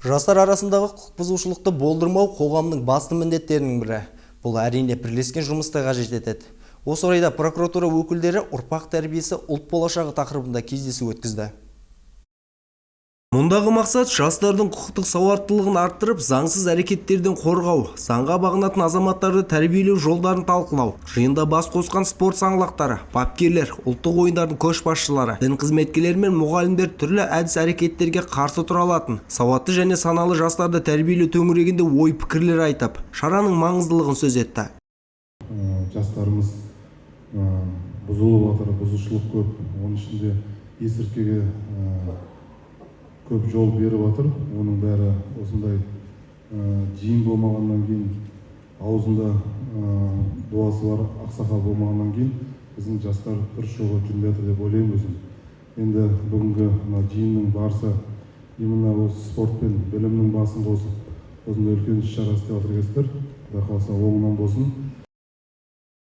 Жастар арасындағы құқық бұзушылықты болдырмау қоғамның басты міндеттерінің бірі. Бұл әрине бірлескен жұмысты қажет етеді. Осы орайда прокуратура өкілдері ұрпақ тәрбиесі ұлт болашағы тақырыбында кездесу өткізді. Мұндағы мақсат жастардың құқықтық сауаттылығын арттырып, заңсыз әрекеттерден қорғау, заңға бағынатын азаматтарды тәрбиелеу жолдарын талқылау. Жиында бас қосқан спорт саңлақтары, бапкерлер, ұлттық ойындардың көшбасшылары, дін қызметкерлері мен мұғалімдер түрлі әдіс әрекеттерге қарсы тұра алатын, сауатты және саналы жастарды тәрбиелеу төңірегінде ой пікірлер айтып, шараның маңыздылығын сөз етті. Жастарымыз бұзылып жатыр, бұзушылық көп. Оның ішінде есірткіге көп жол беріп жатыр. Оның бәрі осындай жиын болмағаннан кейін, аузында дуасы бар ақсақал болмағаннан кейін, біздің жастар дұрыс жолға жүрмей жатыр деп ойлаймын өзім. Енді бүгінгі жиынның барысы именно осы спорт пен білімнің басын қосып, осындай үлкен іс-шара істеп жатыр екенсіздер. Құдай қаласа оңынан болсын.